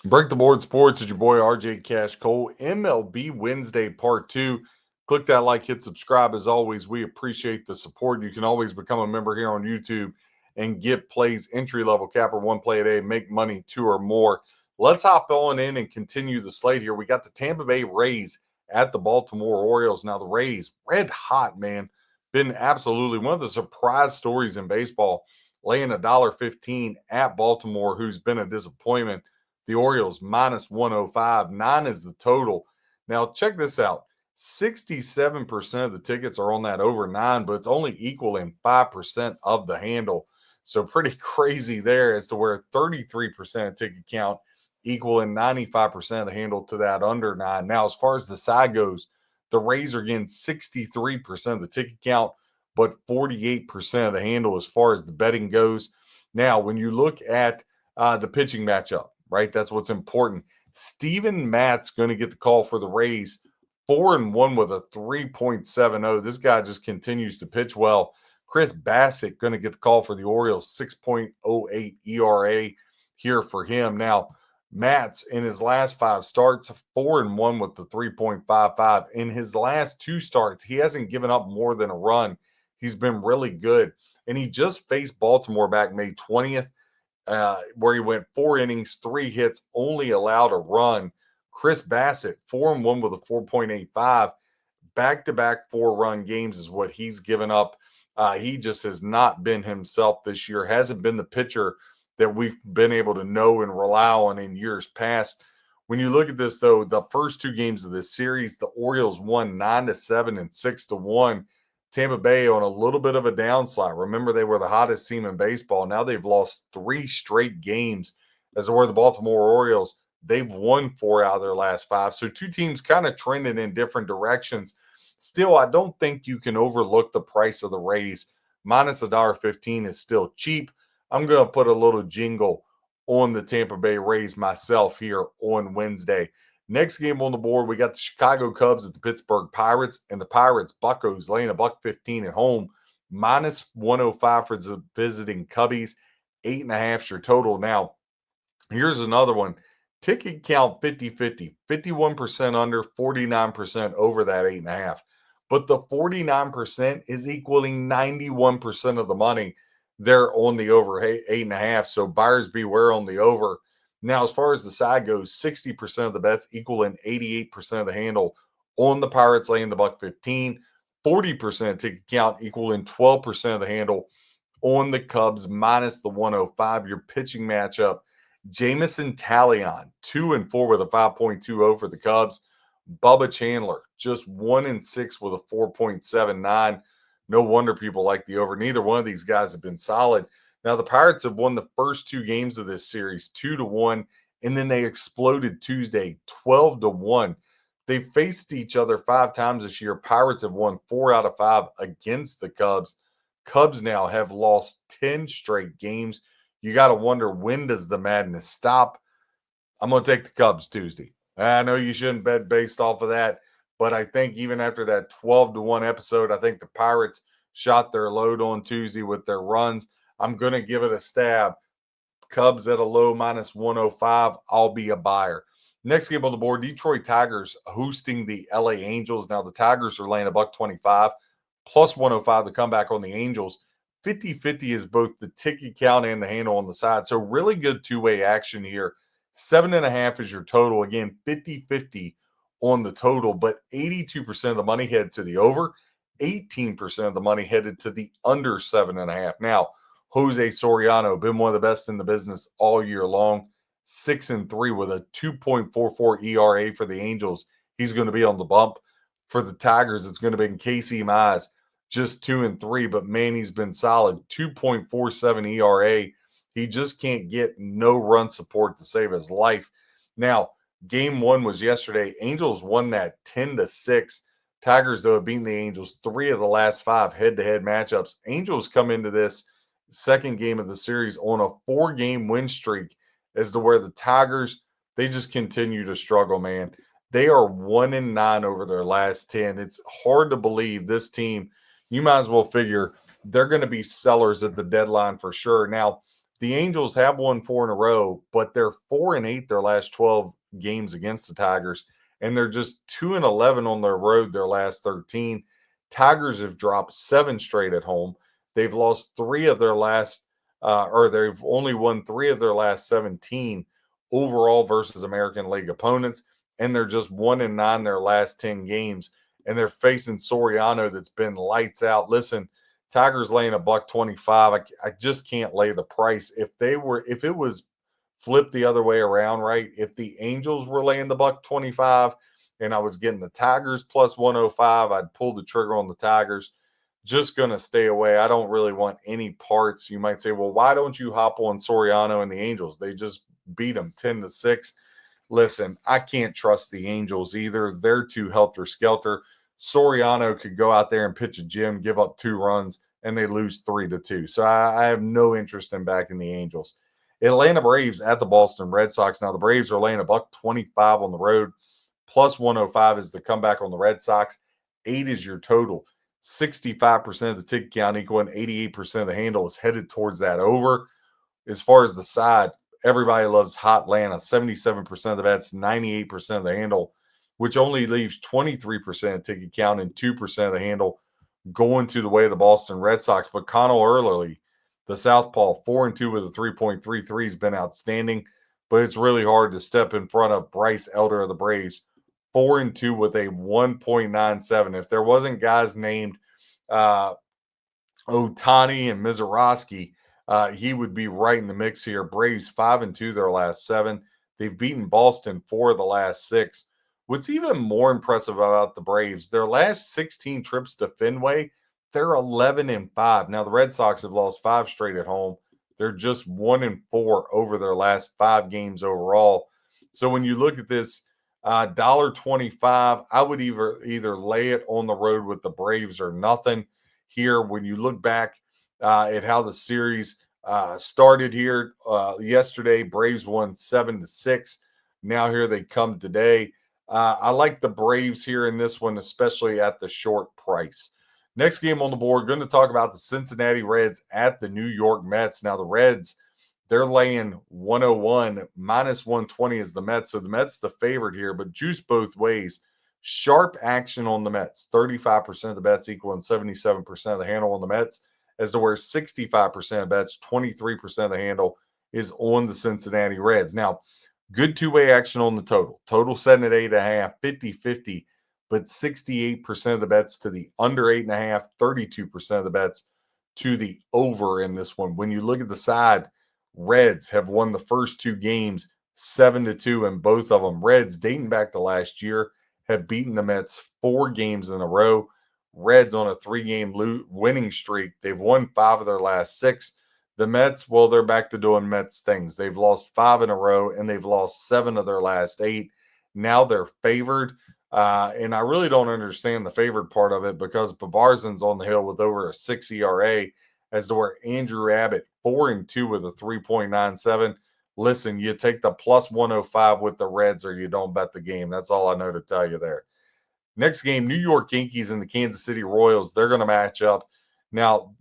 Break the Board Sports is your boy RJ Cash Cole. MLB Wednesday Part 2. Click that like, hit subscribe. As always, we appreciate the support. You can always become a member here on YouTube and get plays entry level capper, one play a day, make money, two or more. Let's hop on in and continue the slate here. We got the Tampa Bay Rays at the Baltimore Orioles. Now, the Rays, red hot, man. Been absolutely one of the surprise stories in baseball, laying $1.15 at Baltimore, who's been a disappointment. The Orioles minus 105. 9 is the total. Now, check this out. 67% of the tickets are on that over 9, but it's only equaling 5% of the handle. So pretty crazy there as to where 33% of ticket count equaling 95% of the handle to that under 9. Now, as far as the side goes, the Rays are getting 63% of the ticket count, but 48% of the handle as far as the betting goes. Now, when you look at the pitching matchup, right? That's what's important. Steven Matt's going to get the call for the Rays, 4-1 with a 3.70. This guy just continues to pitch well. Chris Bassett going to get the call for the Orioles, 6.08 ERA here for him. Now, Matt's in his last 5 starts, 4-1 with the 3.55. In his last 2 starts, he hasn't given up more than a run. He's been really good. And he just faced Baltimore back May 20th. Where he went 4 innings, 3 hits, only allowed a run. Chris Bassett, 4-1 with a 4.85. Back-to-back 4-run games is what he's given up. He just has not been himself this year. Hasn't been the pitcher that we've been able to know and rely on in years past. When you look at this, though, the first 2 games of this series, the Orioles won 9-7 and 6-1. Tampa Bay on a little bit of a downslide. Remember, they were the hottest team in baseball. Now they've lost 3 straight games. As were the Baltimore Orioles, they've won 4 out of their last 5. So 2 teams kind of trending in different directions. Still, I don't think you can overlook the price of the Rays. Minus $1.15 is still cheap. I'm going to put a little jingle on the Tampa Bay Rays myself here on Wednesday. Next game on the board, we got the Chicago Cubs at the Pittsburgh Pirates, and the Pirates Buccos laying $1.15 at home, minus 105 for the visiting Cubbies, 8.5 your total. Now, here's another one. Ticket count 50-50, 51% under, 49% over that 8.5. But the 49% is equaling 91% of the money. They're on the over 8.5. So buyers beware on the over. Now, as far as the side goes, 60% of the bets equaling 88% of the handle on the Pirates laying the $1.15, 40% ticket count equaling 12% of the handle on the Cubs minus the 105. Your pitching matchup, Jamison Talion, 2-4 with a 5.20 for the Cubs. Bubba Chandler, just 1-6 with a 4.79. No wonder people like the over. Neither one of these guys have been solid. Now, the Pirates have won the first 2 games of this series 2-1, and then they exploded Tuesday 12-1. They faced each other 5 times this year. Pirates have won 4 out of 5 against the Cubs. Cubs now have lost 10 straight games. You got to wonder, when does the madness stop? I'm going to take the Cubs Tuesday. I know you shouldn't bet based off of that, but I think even after that 12-1 episode, I think the Pirates shot their load on Tuesday with their runs. I'm going to give it a stab. Cubs at a low minus 105. I'll be a buyer. Next game on the board, Detroit Tigers hosting the LA Angels. Now, the Tigers are laying $1.25 plus 105 to come back on the Angels. 50-50 is both the ticket count and the handle on the side. So really good two-way action here. 7.5 is your total. Again, 50-50 on the total, but 82% of the money headed to the over. 18% of the money headed to the under 7.5. Now, Jose Soriano, been one of the best in the business all year long. 6-3 with a 2.44 ERA for the Angels. He's going to be on the bump. For the Tigers, it's going to be Casey Mize, just 2-3, but man, he's been solid. 2.47 ERA. He just can't get no run support to save his life. Now, game 1 was yesterday. Angels won that 10-6. Tigers, though, have beaten the Angels 3 of the last 5 head-to-head matchups. Angels come into this second game of the series on a 4-game win streak, as to where the Tigers, they just continue to struggle, man. They are 1-9 over their last 10. It's hard to believe this team, you might as well figure they're going to be sellers at the deadline for sure. Now, The Angels have won 4 in a row, but they're 4-8 their last 12 games against the Tigers, and they're just 2-11 on their road their last 13. Tigers have dropped 7 straight at home. They've lost 3 of their last, or they've only won 3 of their last 17 overall versus American League opponents, and they're just 1-9 their last 10 games. And they're facing Soriano that's been lights out. Listen, Tigers laying $1.25. I just can't lay the price. If it was flipped the other way around, right? If the Angels were laying the $1.25 and I was getting the Tigers plus 105, I'd pull the trigger on the Tigers. Just gonna stay away. I don't really want any parts. You might say, well, why don't you hop on Soriano and the Angels? They just beat them 10-6. Listen, I can't trust the Angels either. They're too helter-skelter. Soriano could go out there and pitch a gem, give up 2 runs, and they lose 3-2. So I have no interest in backing the Angels. Atlanta Braves at the Boston Red Sox. Now the Braves are laying $1.25 on the road. Plus 105 is the comeback on the Red Sox. 8 is your total. 65% of the ticket count equaling 88% of the handle is headed towards that over. As far as the side, everybody loves hot Atlanta. 77% of the bets, 98% of the handle, which only leaves 23% of ticket count and 2% of the handle going to the way of the Boston Red Sox. But Connell Early, the southpaw, 4-2 with a 3.33 has been outstanding, but it's really hard to step in front of Bryce Elder of the Braves, 4-2 with a 1.97. If there wasn't guys named Otani and Mizorowski, he would be right in the mix here. Braves 5-2 their last 7. They've beaten Boston 4 of the last 6. What's even more impressive about the Braves, their last 16 trips to Fenway, they're 11-5. Now the Red Sox have lost 5 straight at home. They're just 1-4 over their last 5 games overall. So when you look at this, $1.25, I would either lay it on the road with the Braves or nothing here. When you look back at how the series started here yesterday, Braves won 7-6. Now here they come today. I like the Braves here in this one, especially at the short price. Next game on the board, going to talk about the Cincinnati Reds at the New York Mets. Now the Reds, they're laying 101, minus 120 is the Mets. So the Mets the favorite here, but juice both ways. Sharp action on the Mets. 35% of the bets equaling 77% of the handle on the Mets, as to where 65% of bets, 23% of the handle is on the Cincinnati Reds. Now, good two-way action on the total. Total setting at 8.5, 50-50, but 68% of the bets to the under 8.5, 32% of the bets to the over in this one. When you look at the side, Reds have won the first 2 games 7-2 in both of them. Reds, dating back to last year, have beaten the Mets 4 games in a row. Reds on a 3-game winning streak. They've won 5 of their last 6. The Mets, well, they're back to doing Mets things. They've lost 5 in a row, and they've lost 7 of their last 8. Now they're favored, and I really don't understand the favored part of it because Babarzin's on the hill with over a 6 ERA, as to where Andrew Abbott, 4-2 with a 3.97. Listen, you take the plus 105 with the Reds or you don't bet the game. That's all I know to tell you there. Next game, New York Yankees and the Kansas City Royals. They're going to match up. Now,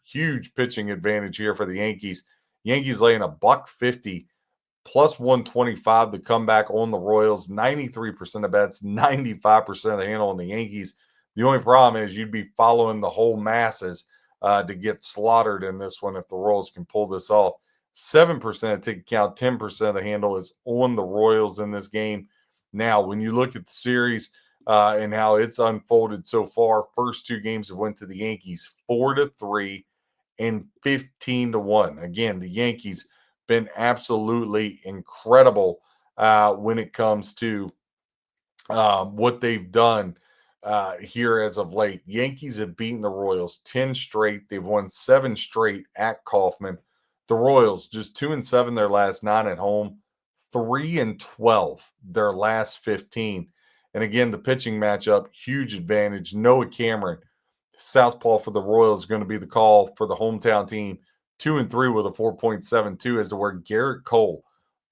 huge pitching advantage here for the Yankees. Yankees laying $1.50 plus 125 to come back on the Royals. 93% of bets, 95% of the handle on the Yankees. The only problem is you'd be following the whole masses to get slaughtered in this one if the Royals can pull this off. 7% ticket count, 10% of the handle is on the Royals in this game. Now, when you look at the series and how it's unfolded so far, first 2 games have went to the Yankees 4-3 and 15-1. Again, the Yankees been absolutely incredible when it comes to what they've done here as of late. Yankees have beaten the Royals 10 straight. They've won 7 straight at Kauffman. The Royals just 2-7 their last 9 at home, 3-12 their last 15. And again, the pitching matchup, huge advantage. Noah Cameron, southpaw for the Royals, is going to be the call for the hometown team. 2-3 with a 4.72, as to where Garrett Cole,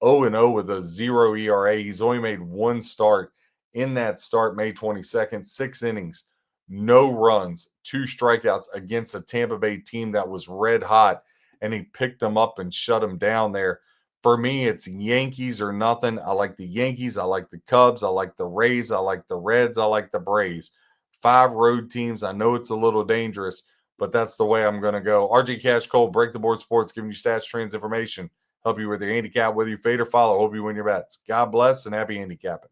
0-0 with a 0 ERA. He's only made 1 start. In that start, May 22nd, 6 innings, no runs, 2 strikeouts against a Tampa Bay team that was red hot. and he picked them up and shut them down there. For me, it's Yankees or nothing. I like the Yankees. I like the Cubs. I like the Rays. I like the Reds. I like the Braves. 5 road teams. I know it's a little dangerous, but that's the way I'm going to go. RJ Cash Cole, Break the Board Sports, giving you stats, trends, information, help you with your handicap, whether you fade or follow. Hope you win your bets. God bless and happy handicapping.